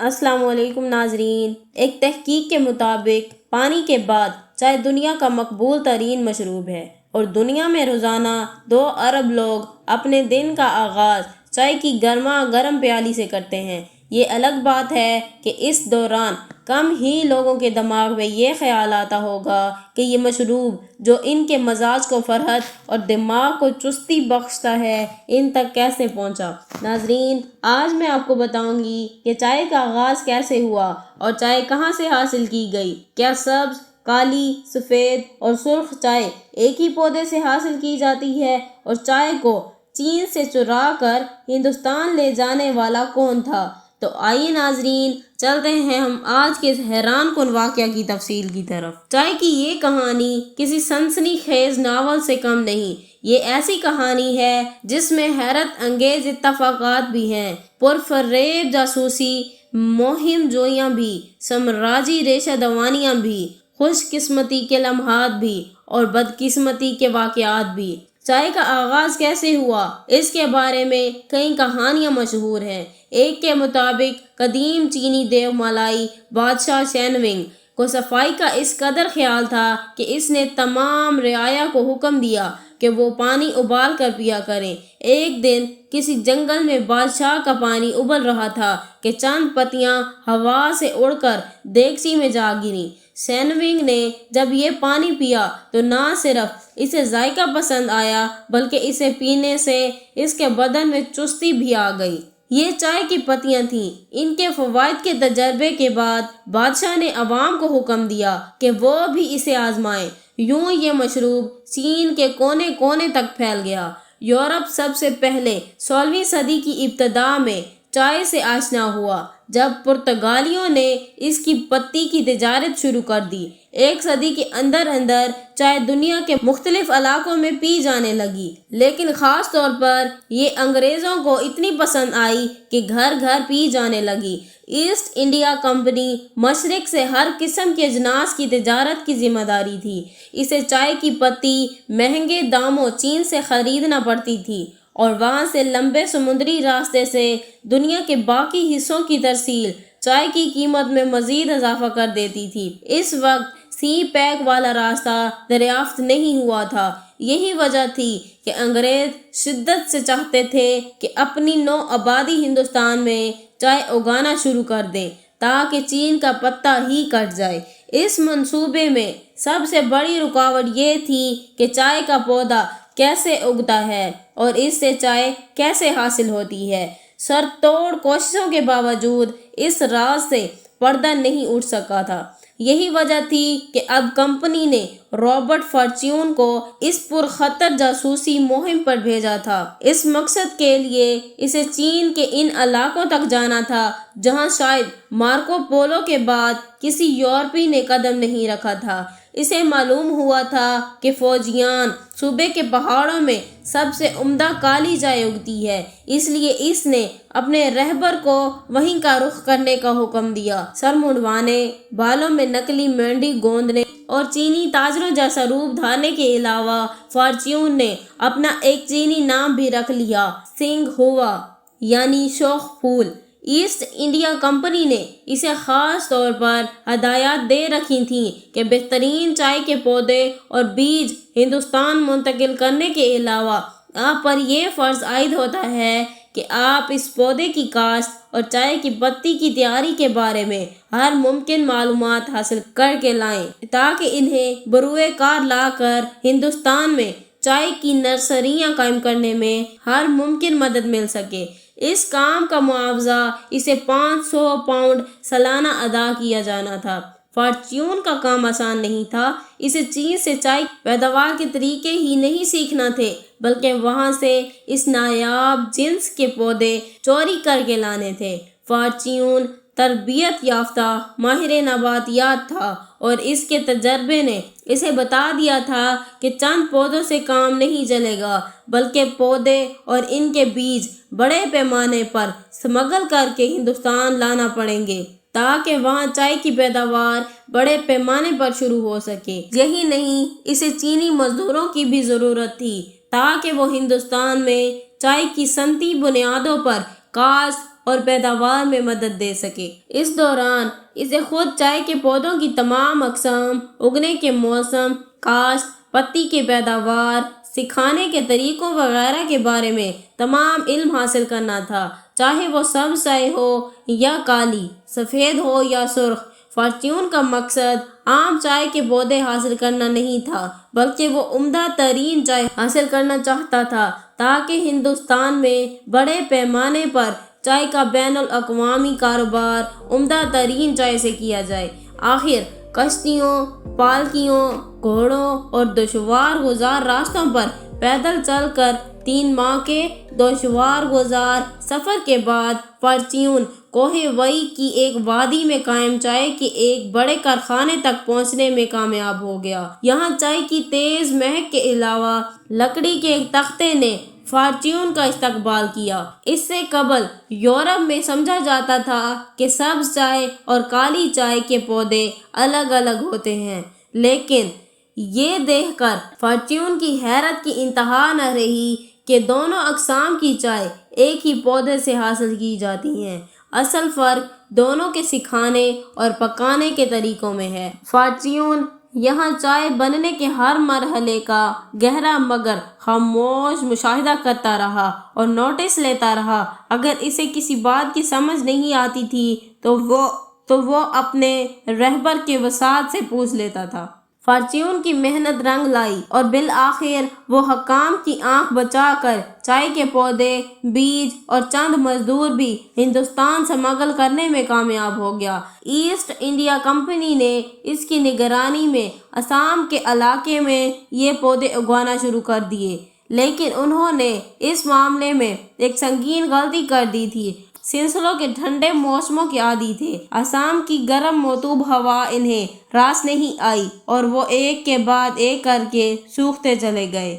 السلام علیکم ناظرین۔ ایک تحقیق کے مطابق پانی کے بعد چائے دنیا کا مقبول ترین مشروب ہے اور دنیا میں روزانہ 2 ارب لوگ اپنے دن کا آغاز چائے کی گرما گرم پیالی سے کرتے ہیں۔ یہ الگ بات ہے کہ اس دوران کم ہی لوگوں کے دماغ میں یہ خیال آتا ہوگا کہ یہ مشروب جو ان کے مزاج کو فرحت اور دماغ کو چستی بخشتا ہے ان تک کیسے پہنچا۔ ناظرین، آج میں آپ کو بتاؤں گی کہ چائے کا آغاز کیسے ہوا اور چائے کہاں سے حاصل کی گئی۔ کیا سبز، کالی، سفید اور سرخ چائے ایک ہی پودے سے حاصل کی جاتی ہے، اور چائے کو چین سے چرا کر ہندوستان لے جانے والا کون تھا؟ تو آئیے ناظرین، چلتے ہیں ہم آج کے اس حیران کن واقعہ کی تفصیل کی طرف۔ چائے کی یہ کہانی کسی سنسنی خیز ناول سے کم نہیں۔ یہ ایسی کہانی ہے جس میں حیرت انگیز اتفاقات بھی ہیں، پرفریب جاسوسی مہم جوئیاں بھی، سامراجی ریشہ دوانیاں بھی، خوش قسمتی کے لمحات بھی اور بدقسمتی کے واقعات بھی۔ چائے کا آغاز کیسے ہوا، اس کے بارے میں کئی کہانیاں مشہور ہیں۔ ایک کے مطابق قدیم چینی دیو مالائی بادشاہ شینونگ کو صفائی کا اس قدر خیال تھا کہ اس نے تمام رعایا کو حکم دیا کہ وہ پانی ابال کر پیا کریں۔ ایک دن کسی جنگل میں بادشاہ کا پانی ابل رہا تھا کہ چند پتیاں ہوا سے اڑ کر دیگچی میں جا گریں۔ شینونگ نے جب یہ پانی پیا تو نہ صرف اسے ذائقہ پسند آیا بلکہ اسے پینے سے اس کے بدن میں چستی بھی آ گئی۔ یہ چائے کی پتیاں تھیں۔ ان کے فوائد کے تجربے کے بعد بادشاہ نے عوام کو حکم دیا کہ وہ بھی اسے آزمائیں۔ یوں یہ مشروب چین کے کونے کونے تک پھیل گیا۔ یورپ سب سے پہلے 16ویں صدی کی ابتدا میں چائے سے آشنا ہوا جب پرتگالیوں نے اس کی پتی کی تجارت شروع کر دی۔ 1 صدی کے اندر اندر چائے دنیا کے مختلف علاقوں میں پی جانے لگی، لیکن خاص طور پر یہ انگریزوں کو اتنی پسند آئی کہ گھر گھر پی جانے لگی۔ ایسٹ انڈیا کمپنی مشرق سے ہر قسم کے اجناس کی تجارت کی ذمہ داری تھی۔ اسے چائے کی پتی مہنگے داموں چین سے خریدنا پڑتی تھی اور وہاں سے لمبے سمندری راستے سے دنیا کے باقی حصوں کی ترسیل چائے کی قیمت میں مزید اضافہ کر دیتی تھی۔ اس وقت سی پیک والا راستہ دریافت نہیں ہوا تھا۔ یہی وجہ تھی کہ انگریز شدت سے چاہتے تھے کہ اپنی نو آبادی ہندوستان میں چائے اگانا شروع کر دیں تاکہ چین کا پتہ ہی کٹ جائے۔ اس منصوبے میں سب سے بڑی رکاوٹ یہ تھی کہ چائے کا پودا کیسے اگتا ہے اور اس سے چائے کیسے حاصل ہوتی ہے۔ سر توڑ کوششوں کے باوجود اس راز سے پردہ نہیں اٹھ سکا تھا۔ یہی وجہ تھی کہ اب کمپنی نے رابرٹ فارچیون کو اس پرخطر جاسوسی مہم پر بھیجا تھا۔ اس مقصد کے لیے اسے چین کے ان علاقوں تک جانا تھا جہاں شاید مارکو پولو کے بعد کسی یورپی نے قدم نہیں رکھا تھا۔ اسے معلوم ہوا تھا کہ فوجیان صوبے کے پہاڑوں میں سب سے عمدہ کالی چائے اگتی ہے، اس لیے اس نے اپنے رہبر کو وہیں کا رخ کرنے کا حکم دیا۔ سر منڈوانے، بالوں میں نکلی مینڈی گوندنے اور چینی تاجروں جیسا روپ دھارنے کے علاوہ فارچیون نے اپنا ایک چینی نام بھی رکھ لیا، سنگ ہوا، یعنی شوخ پھول۔ ایسٹ انڈیا کمپنی نے اسے خاص طور پر ہدایات دے رکھی تھیں کہ بہترین چائے کے پودے اور بیج ہندوستان منتقل کرنے کے علاوہ آپ پر یہ فرض عائد ہوتا ہے کہ آپ اس پودے کی کاشت اور چائے کی پتی کی تیاری کے بارے میں ہر ممکن معلومات حاصل کر کے لائیں تاکہ انہیں بروئے کار لا کر ہندوستان میں چائے کی نرسریاں قائم کرنے میں ہر ممکن مدد مل سکے۔ اس کام کا معاوضہ اسے 500 پاؤنڈ سالانہ ادا کیا جانا تھا۔ فارچیون کا کام آسان نہیں تھا۔ اسے چین سے چائے پیداوار کے طریقے ہی نہیں سیکھنا تھے بلکہ وہاں سے اس نایاب جنس کے پودے چوری کر کے لانے تھے۔ فارچیون تربیت یافتہ ماہر نباتیات تھا اور اس کے تجربے نے اسے بتا دیا تھا کہ چند پودوں سے کام نہیں چلے گا بلکہ پودے اور ان کے بیج بڑے پیمانے پر سمگل کر کے ہندوستان لانا پڑیں گے تاکہ وہاں چائے کی پیداوار بڑے پیمانے پر شروع ہو سکے۔ یہی نہیں، اسے چینی مزدوروں کی بھی ضرورت تھی تاکہ وہ ہندوستان میں چائے کی صنعتی بنیادوں پر کاشت اور پیداوار میں مدد دے سکے۔ اس دوران اسے خود چائے کے پودوں کی تمام اقسام، اگنے کے موسم، کاشت، پتی کی پیداوار، سکھانے کے طریقوں وغیرہ کے بارے میں تمام علم حاصل کرنا تھا، چاہے وہ سبز چائے ہو یا کالی، سفید ہو یا سرخ۔ فارچیون کا مقصد عام چائے کے پودے حاصل کرنا نہیں تھا، بلکہ وہ عمدہ ترین چائے حاصل کرنا چاہتا تھا تاکہ ہندوستان میں بڑے پیمانے پر چائے کا بین الاقوامی کاروبار عمدہ ترین چائے سے کیا جائے۔ آخر کشتیوں، پالکیوں، گھوڑوں اور دشوار گزار راستوں پر پیدل چل کر 3 ماہ کے دشوار گزار سفر کے بعد فارچیون کوہ وئی کی ایک وادی میں قائم چائے کے ایک بڑے کارخانے تک پہنچنے میں کامیاب ہو گیا۔ یہاں چائے کی تیز مہک کے علاوہ لکڑی کے ایک تختے نے فارچیون کا استقبال کیا۔ اس سے قبل یورپ میں سمجھا جاتا تھا کہ سبز چائے اور کالی چائے کے پودے الگ الگ ہوتے ہیں، لیکن یہ دیکھ کر فارچیون کی حیرت کی انتہا نہ رہی کہ دونوں اقسام کی چائے ایک ہی پودے سے حاصل کی جاتی ہیں۔ اصل فرق دونوں کے سکھانے اور پکانے کے طریقوں میں ہے۔ فارچیون یہاں چائے بننے کے ہر مرحلے کا گہرا مگر خاموش مشاہدہ کرتا رہا اور نوٹس لیتا رہا۔ اگر اسے کسی بات کی سمجھ نہیں آتی تھی تو وہ اپنے رہبر کے وساطت سے پوچھ لیتا تھا۔ فارچیون کی محنت رنگ لائی اور بالآخر وہ حکام کی آنکھ بچا کر چائے کے پودے، بیج اور چند مزدور بھی ہندوستان سمگل کرنے میں کامیاب ہو گیا۔ ایسٹ انڈیا کمپنی نے اس کی نگرانی میں آسام کے علاقے میں یہ پودے اگانا شروع کر دیے، لیکن انہوں نے اس معاملے میں ایک سنگین غلطی کر دی تھی۔ سلسلوں کے ٹھنڈے موسموں کے عادی تھے، آسام کی گرم مرطوب ہوا انہیں راس نہیں آئی اور وہ ایک کے بعد ایک کر کے سوکھتے چلے گئے۔